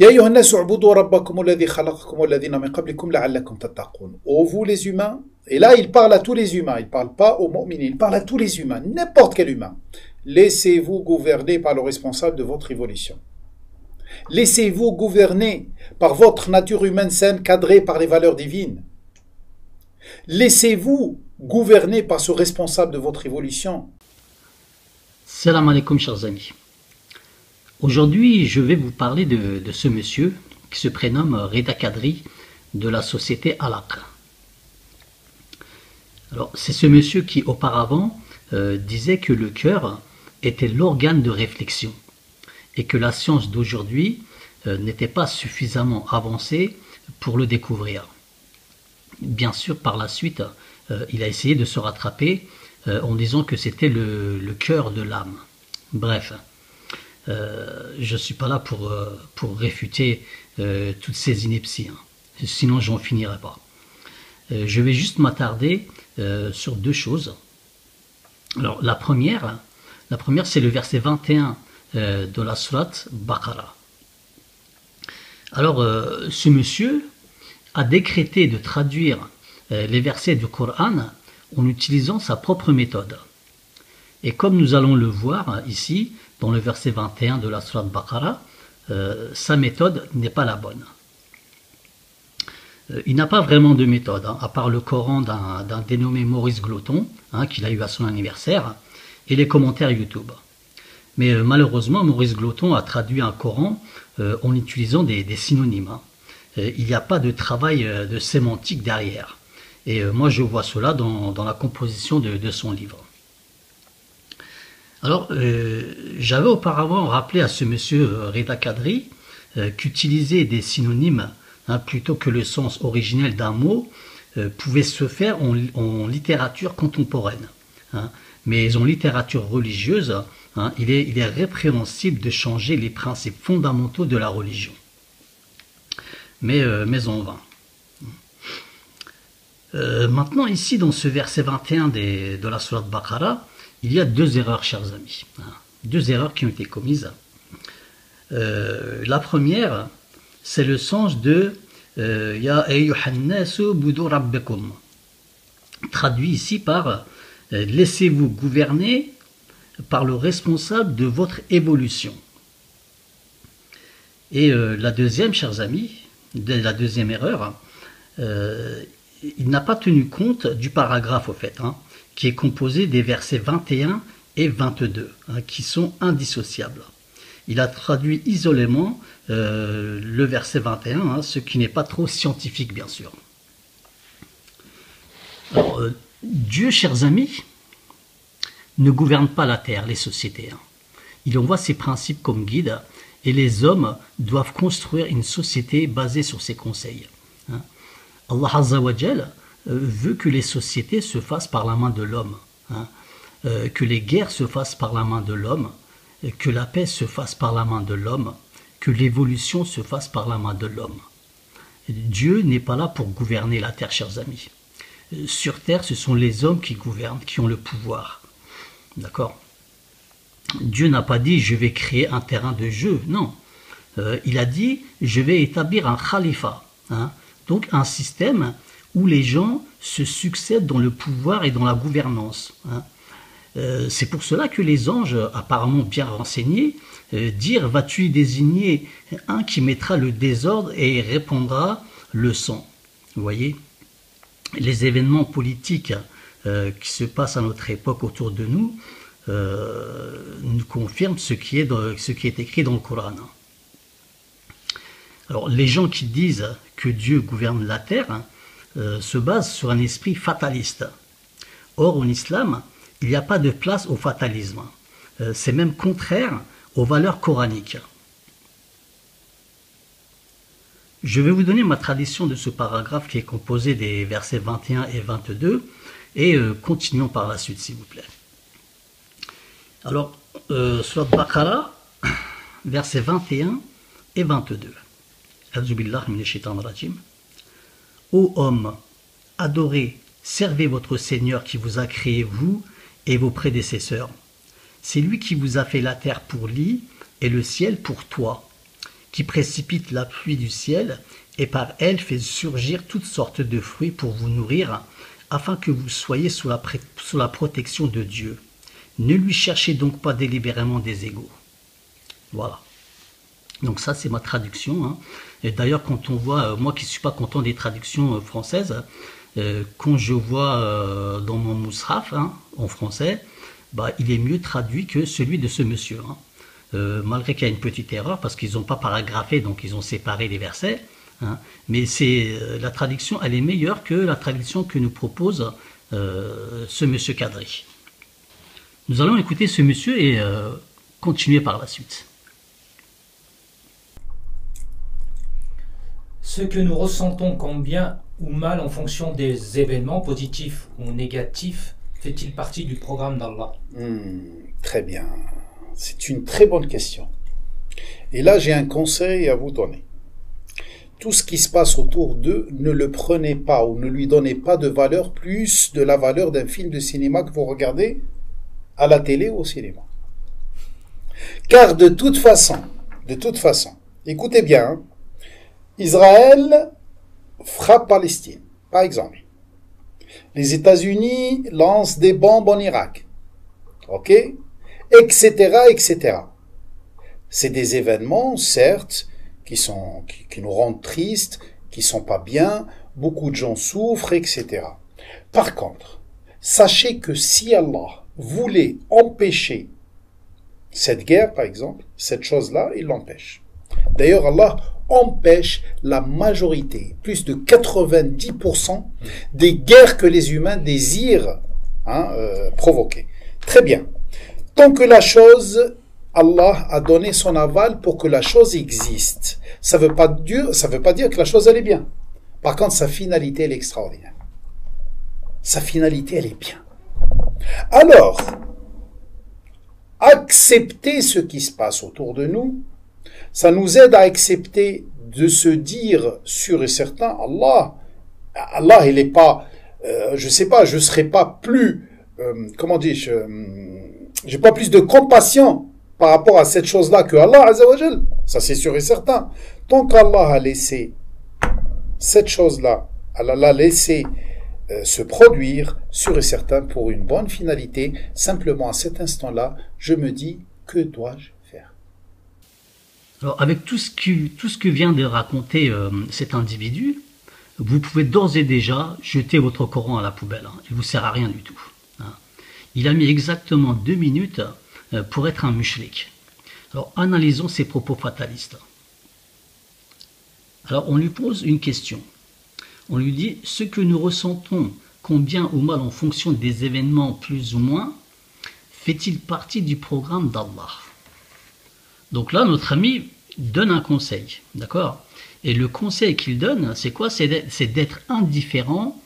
يا أيها الناس اعبدوا ربكم الذي خلقكم والذين من قبلكم لعلكم تتقون. Ô vous les humains, et là il parle à tous les humains, il ne parle pas aux mu'minines, il parle à tous les humains, n'importe quel humain. Laissez-vous gouverner par le responsable de votre évolution. Laissez-vous gouverner par votre nature humaine saine cadrée par les valeurs divines. Laissez-vous gouverner par ce responsable de votre évolution. Salam alaikum chers amis. Aujourd'hui, je vais vous parler de ce monsieur qui se prénomme Reda Kadri de la société Al-Aql. Alors, c'est ce monsieur qui auparavant disait que le cœur était l'organe de réflexion et que la science d'aujourd'hui n'était pas suffisamment avancée pour le découvrir. Bien sûr, par la suite, il a essayé de se rattraper en disant que c'était le cœur de l'âme. Bref. Je ne suis pas là pour réfuter toutes ces inepties, hein. Sinon j'en finirai pas. Je vais juste m'attarder sur deux choses. Alors la première c'est le verset 21 de la sourate Baqara. Alors ce monsieur a décrété de traduire les versets du Coran en utilisant sa propre méthode. Et comme nous allons le voir ici, dans le verset 21 de la sourate Baqara, sa méthode n'est pas la bonne. Il n'a pas vraiment de méthode, hein, à part le Coran d'un dénommé Maurice Gloton, hein, qu'il a eu à son anniversaire, et les commentaires YouTube. Mais malheureusement, Maurice Gloton a traduit un Coran en utilisant des synonymes, hein. Il n'y a pas de travail de sémantique derrière. Et moi, je vois cela dans la composition de son livre. Alors, j'avais auparavant rappelé à ce monsieur Reda Kadri qu'utiliser des synonymes, hein, plutôt que le sens originel d'un mot pouvait se faire en littérature contemporaine, hein. Mais en littérature religieuse, hein, il est répréhensible de changer les principes fondamentaux de la religion. Mais en vain. Maintenant, ici, dans ce verset 21 de la sourate Baqara, il y a deux erreurs, chers amis. Deux erreurs qui ont été commises. La première, c'est le sens de Ya ayyuhan nasu budu rabbakum, traduit ici par laissez-vous gouverner par le responsable de votre évolution. Et la deuxième, chers amis, la deuxième erreur, il n'a pas tenu compte du paragraphe au fait, hein, qui est composé des versets 21 et 22, hein, qui sont indissociables. Il a traduit isolément le verset 21, hein, ce qui n'est pas trop scientifique, bien sûr. Alors, Dieu, chers amis, ne gouverne pas la terre, les sociétés, hein. Il envoie ses principes comme guide, et les hommes doivent construire une société basée sur ses conseils, hein. Allah Azza wa Jal veut que les sociétés se fassent par la main de l'homme, hein, que les guerres se fassent par la main de l'homme, que la paix se fasse par la main de l'homme, que l'évolution se fasse par la main de l'homme. Dieu n'est pas là pour gouverner la terre, chers amis. Sur terre, ce sont les hommes qui gouvernent, qui ont le pouvoir. D'accord ? Dieu n'a pas dit « je vais créer un terrain de jeu », non. Il a dit « je vais établir un khalifa », hein, donc un système où les gens se succèdent dans le pouvoir et dans la gouvernance, hein. C'est pour cela que les anges, apparemment bien renseignés, dirent « vas-tu désigner un qui mettra le désordre et répandra le sang ?» Vous voyez, les événements politiques qui se passent à notre époque autour de nous nous confirment ce qui est écrit dans le Coran. Alors, les gens qui disent que Dieu gouverne la terre, hein, se basent sur un esprit fataliste. Or, en islam, il n'y a pas de place au fatalisme. C'est même contraire aux valeurs coraniques. Je vais vous donner ma tradition de ce paragraphe qui est composé des versets 21 et 22 et continuons par la suite, s'il vous plaît. Alors, Surat Baqara, versets 21 et 22. Ô hommes, adorez, servez votre Seigneur qui vous a créé, vous et vos prédécesseurs. C'est lui qui vous a fait la terre pour lit et le ciel pour toi, qui qui précipite la pluie du ciel et par elle fait surgir toutes sortes de fruits pour vous nourrir, afin que vous soyez sous la protection de Dieu. Ne lui cherchez donc pas délibérément des égaux. Voilà. Donc ça, c'est ma traduction. Hein. Et d'ailleurs, quand on voit, moi qui ne suis pas content des traductions françaises, quand je vois dans mon Mus'haf, hein, en français, bah, il est mieux traduit que celui de ce monsieur. Hein. Malgré qu'il y a une petite erreur, parce qu'ils n'ont pas paragraphé, donc ils ont séparé les versets. Hein, mais la traduction, elle est meilleure que la traduction que nous propose ce monsieur Kadri. Nous allons écouter ce monsieur et continuer par la suite. Ce que nous ressentons comme bien ou mal en fonction des événements positifs ou négatifs fait-il partie du programme d'Allah? Très bien. C'est une très bonne question. Et là, j'ai un conseil à vous donner. Tout ce qui se passe autour d'eux, ne le prenez pas ou ne lui donnez pas de valeur plus de la valeur d'un film de cinéma que vous regardez à la télé ou au cinéma. Car de toute façon, écoutez bien, hein, Israël frappe Palestine, par exemple. Les États-Unis lancent des bombes en Irak, ok, etc., etc. C'est des événements, certes, qui nous rendent tristes, qui sont pas bien, beaucoup de gens souffrent, etc. Par contre, sachez que si Allah voulait empêcher cette guerre, par exemple, cette chose-là, il l'empêche. D'ailleurs, Allah empêche la majorité, plus de 90% des guerres que les humains désirent provoquer. Très bien. Tant que la chose, Allah a donné son aval pour que la chose existe. Ça veut pas dire que la chose, elle est bien. Par contre, sa finalité, elle est extraordinaire. Sa finalité, elle est bien. Alors, accepter ce qui se passe autour de nous, ça nous aide à accepter de se dire sûr et certain, Allah, il n'est pas, je serai pas plus, j'ai pas plus de compassion par rapport à cette chose-là que Allah Azza wa Jal. Ça c'est sûr et certain. Tant qu'Allah a laissé cette chose-là, Allah l'a laissé se produire, sûr et certain, pour une bonne finalité, simplement à cet instant-là, je me dis, que dois-je faire? Alors, avec tout ce que vient de raconter cet individu, vous pouvez d'ores et déjà jeter votre Coran à la poubelle. Hein. Il ne vous sert à rien du tout. Hein. Il a mis exactement 2 minutes pour être un mushrik. Alors, analysons ses propos fatalistes. Alors, on lui pose une question. On lui dit, ce que nous ressentons, combien ou mal en fonction des événements plus ou moins, fait-il partie du programme d'Allah? Donc là, notre ami donne un conseil, d'accord? Et le conseil qu'il donne, c'est quoi? C'est d'être indifférent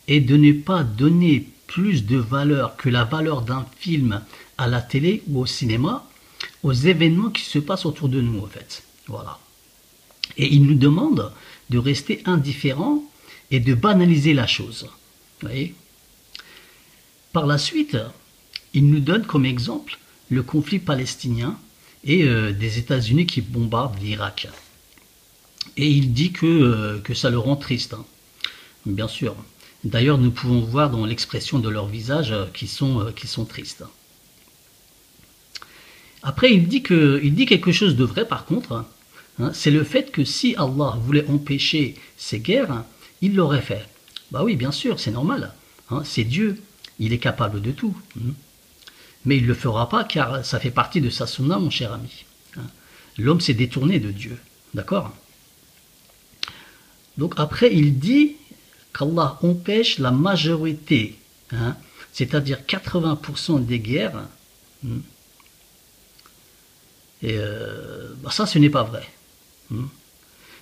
et de ne pas donner plus de valeur que la valeur d'un film à la télé ou au cinéma aux événements qui se passent autour de nous, en fait. Voilà. Et il nous demande de rester indifférent et de banaliser la chose. Vous voyez? Par la suite, il nous donne comme exemple le conflit palestinien et des États-Unis qui bombardent l'Irak. Et il dit que ça le rend triste. Hein. Bien sûr. D'ailleurs, nous pouvons voir dans l'expression de leur visage qu'ils sont tristes. Après, il dit quelque chose de vrai, par contre. Hein, c'est le fait que si Allah voulait empêcher ces guerres, il l'aurait fait. Bah oui, bien sûr, c'est normal. Hein, c'est Dieu. Il est capable de tout. Mais il ne le fera pas car ça fait partie de sa sunna, mon cher ami. L'homme s'est détourné de Dieu. D'accord? Donc après, il dit qu'Allah empêche la majorité, hein, c'est-à-dire 80% des guerres. Et ça, ce n'est pas vrai.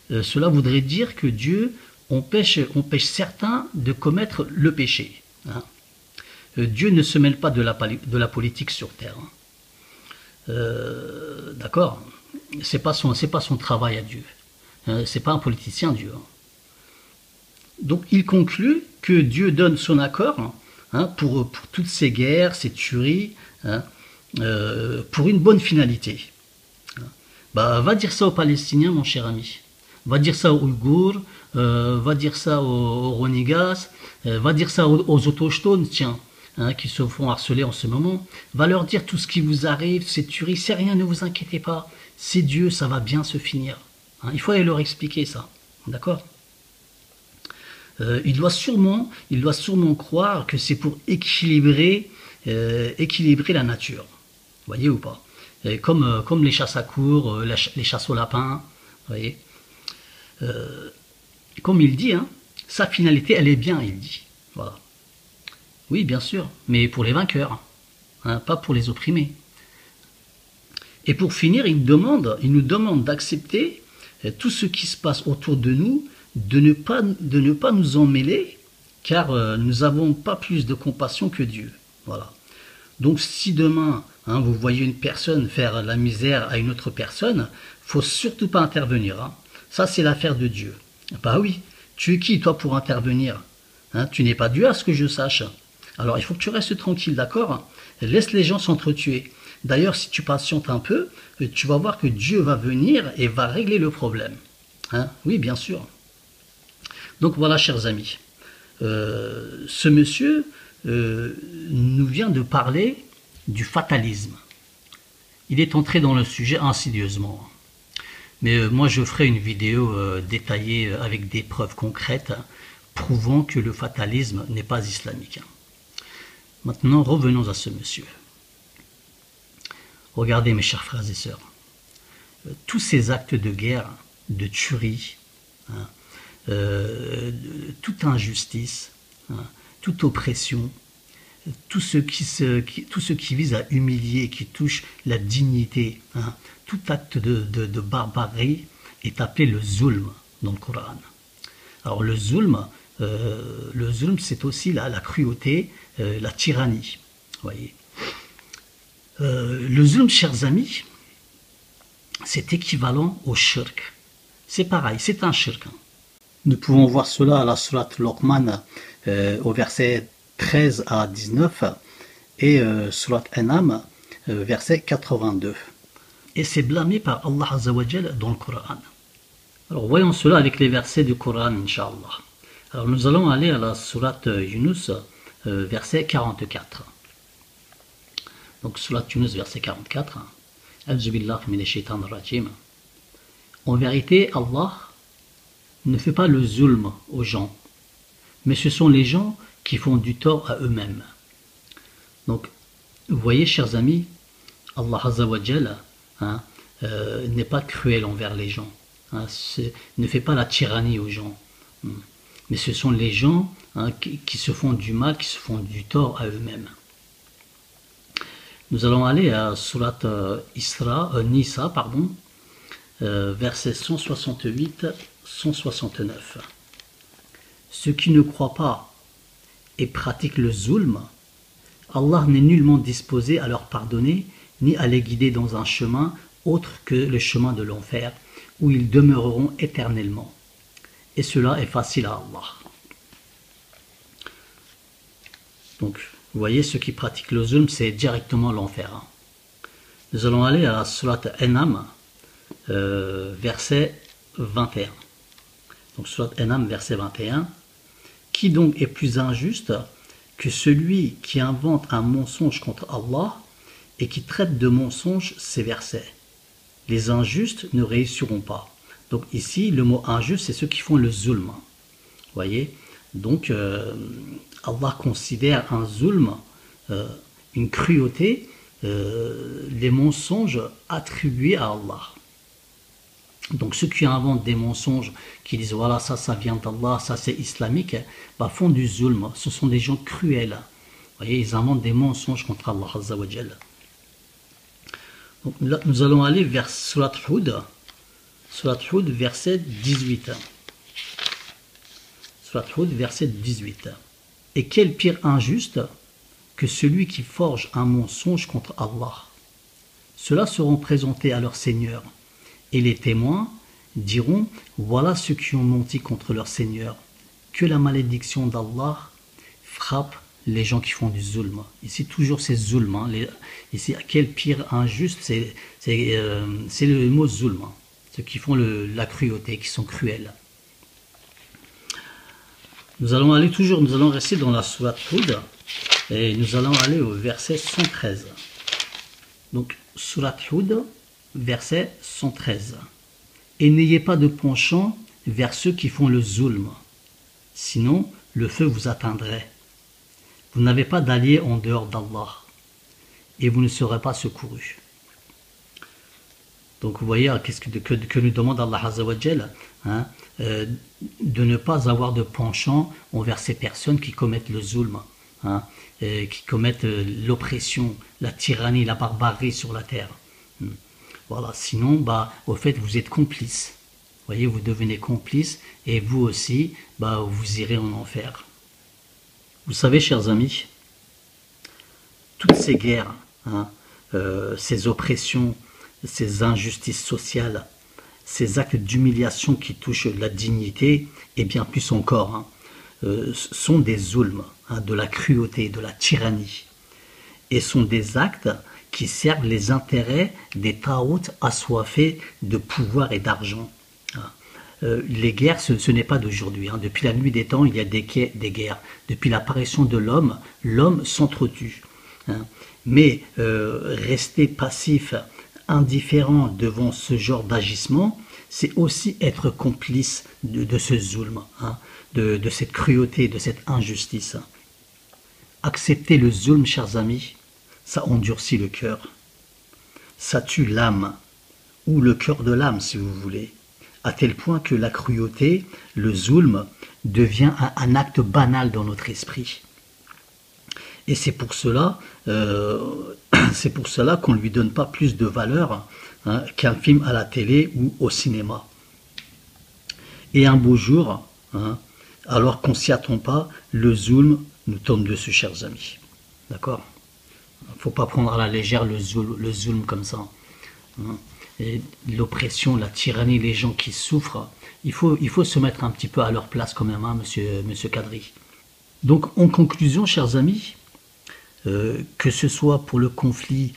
Cela voudrait dire que Dieu empêche certains de commettre le péché. Hein. Dieu ne se mêle pas de la politique sur terre. D'accord? C'est pas son travail à Dieu. C'est pas un politicien, Dieu. Donc il conclut que Dieu donne son accord pour toutes ces guerres, ces tueries, pour une bonne finalité. Bah, va dire ça aux Palestiniens, mon cher ami. Va dire ça aux Ouïghours, va dire ça aux Rohingyas, va dire ça aux autochtones, tiens, hein, qui se font harceler en ce moment. Va leur dire tout ce qui vous arrive, c'est tuerie, c'est rien, ne vous inquiétez pas. C'est Dieu, ça va bien se finir. Hein, il faut aller leur expliquer ça, d'accord? Il doit sûrement croire que c'est pour équilibrer la nature. Vous voyez ou pas? Comme les chasses à courre, les chasses aux lapins, vous voyez. Comme il dit, hein, sa finalité, elle est bien, il dit. Voilà. Oui, bien sûr, mais pour les vainqueurs, hein, pas pour les opprimés. Et pour finir, il nous demande d'accepter tout ce qui se passe autour de nous, de ne pas nous en mêler, car nous n'avons pas plus de compassion que Dieu. Voilà. Donc si demain, hein, vous voyez une personne faire la misère à une autre personne, faut surtout pas intervenir. Hein. Ça, c'est l'affaire de Dieu. Bah oui, tu es qui, toi, pour intervenir? Hein, tu n'es pas Dieu, à ce que je sache. Alors, il faut que tu restes tranquille, d'accord? Laisse les gens s'entretuer. D'ailleurs, si tu patientes un peu, tu vas voir que Dieu va venir et va régler le problème. Hein? Oui, bien sûr. Donc voilà, chers amis. Ce monsieur nous vient de parler du fatalisme. Il est entré dans le sujet insidieusement. Mais moi, je ferai une vidéo détaillée avec des preuves concrètes prouvant que le fatalisme n'est pas islamique. Maintenant, revenons à ce monsieur. Regardez, mes chers frères et sœurs, tous ces actes de guerre, de tuerie, hein, toute injustice, hein, toute oppression, tout ce qui vise à humilier, qui touche la dignité, hein, tout acte de barbarie est appelé le zulm dans le Coran. Alors le zulm c'est aussi la cruauté, la tyrannie. Voyez. Le zulm, chers amis, c'est équivalent au shirk. C'est pareil, c'est un shirk. Nous pouvons voir cela à la sourate Luqman au verset 13 à 19 et sourate An'am verset 82. Et c'est blâmé par Allah Azza wa Jal dans le Coran. Alors voyons cela avec les versets du Coran, Inch'Allah. Alors nous allons aller à la sourate Yunus, verset 44. Donc sourate Yunus, verset 44. En vérité, Allah ne fait pas le zulm aux gens, mais ce sont les gens qui font du tort à eux-mêmes. Donc, vous voyez, chers amis, Allah Azza wa Jal, hein, n'est pas cruel envers les gens, hein, ne fait pas la tyrannie aux gens, mais ce sont les gens, hein, qui se font du mal, qui se font du tort à eux-mêmes. Nous allons aller à Surat Nisa, pardon, versets 168-169. Ceux qui ne croient pas et pratiquent le zulm, Allah n'est nullement disposé à leur pardonner ni à les guider dans un chemin autre que le chemin de l'enfer, où ils demeureront éternellement. Et cela est facile à Allah. Donc, vous voyez, ceux qui pratiquent le zulm, c'est directement l'enfer. Hein. Nous allons aller à la sourate An'am, verset 21. Donc, sourate An'am, verset 21. Qui donc est plus injuste que celui qui invente un mensonge contre Allah et qui traite de mensonge ces versets? Les injustes ne réussiront pas. Donc ici, le mot injuste, c'est ceux qui font le zulm. Vous voyez? Donc, Allah considère un zulm, une cruauté, les mensonges attribués à Allah. Donc ceux qui inventent des mensonges, qui disent voilà, ça vient d'Allah, ça c'est islamique, bah, font du zulm. Ce sont des gens cruels. Vous voyez, ils inventent des mensonges contre Allah Azza wa Jal. Donc là, nous allons aller vers Surat Hud. Surat Hud, verset 18. Surat Hud, verset 18. Et quel pire injuste que celui qui forge un mensonge contre Allah. Ceux-là seront présentés à leur Seigneur. Et les témoins diront, voilà ceux qui ont menti contre leur Seigneur. Que la malédiction d'Allah frappe les gens qui font du zulm. Ici, toujours c'est zulm. Hein. Ici, quel pire injuste, c'est le mot zulm. Hein. Ceux qui font la cruauté, qui sont cruels. Nous allons rester dans la sourate Hud et nous allons aller au verset 113. Donc, sourate Hud, verset 113. Et n'ayez pas de penchant vers ceux qui font le zulm, sinon le feu vous atteindrait. Vous n'avez pas d'allié en dehors d'Allah, et vous ne serez pas secourus. Donc vous voyez, qu'est-ce que nous demande Allah Azza wa Jal, hein, de ne pas avoir de penchant envers ces personnes qui commettent le zulm, hein, qui commettent l'oppression, la tyrannie, la barbarie sur la terre. Voilà, sinon, au fait, vous êtes complices. Vous voyez, vous devenez complices et vous aussi, vous irez en enfer. Vous savez, chers amis, toutes ces guerres, hein, ces oppressions, ces injustices sociales, ces actes d'humiliation qui touchent la dignité, et bien plus encore, hein, sont des zulms, hein, de la cruauté, de la tyrannie, et sont des actes qui servent les intérêts des taout assoiffés de pouvoir et d'argent. Les guerres, ce n'est pas d'aujourd'hui. Hein. Depuis la nuit des temps, il y a des guerres. Depuis l'apparition de l'homme, l'homme s'entretue. Hein. Mais rester passif, indifférent devant ce genre d'agissement, c'est aussi être complice de ce zulm, hein, de cette cruauté, de cette injustice. Accepter le zulm, chers amis, ça endurcit le cœur. Ça tue l'âme, ou le cœur de l'âme, si vous voulez, à tel point que la cruauté, le zulm, devient un acte banal dans notre esprit. Et c'est pour cela qu'on ne lui donne pas plus de valeur, hein, qu'un film à la télé ou au cinéma. Et un beau jour, hein, alors qu'on ne s'y attend pas, le zulm nous tombe dessus, chers amis. D'accord ? Il ne faut pas prendre à la légère le zulm comme ça. Hein. L'oppression, la tyrannie, les gens qui souffrent, il faut se mettre un petit peu à leur place quand même, hein, monsieur Kadri. Donc, en conclusion, chers amis, que ce soit pour le conflit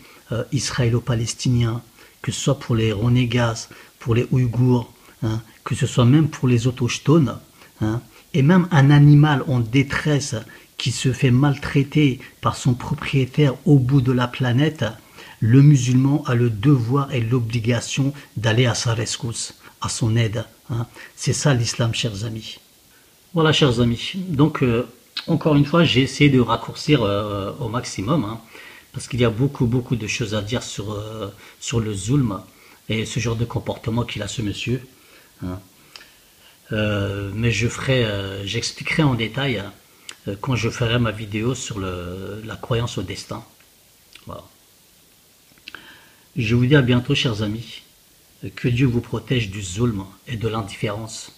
israélo-palestinien, que ce soit pour les renégats, pour les Ouïghours, hein, que ce soit même pour les autochtones, hein, et même un animal en détresse qui se fait maltraiter par son propriétaire au bout de la planète, le musulman a le devoir et l'obligation d'aller à sa rescousse, à son aide. Hein. C'est ça l'islam, chers amis. Voilà, chers amis. Donc, encore une fois, j'ai essayé de raccourcir au maximum, hein, parce qu'il y a beaucoup de choses à dire sur le zulm et ce genre de comportement qu'il a ce monsieur. Hein. Mais j'expliquerai en détail quand je ferai ma vidéo sur la croyance au destin. Voilà. Je vous dis à bientôt, chers amis. Que Dieu vous protège du zulm et de l'indifférence.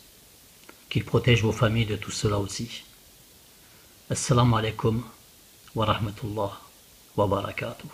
Qu'il protège vos familles de tout cela aussi. Assalamu alaikum wa rahmatullah wa barakatuh.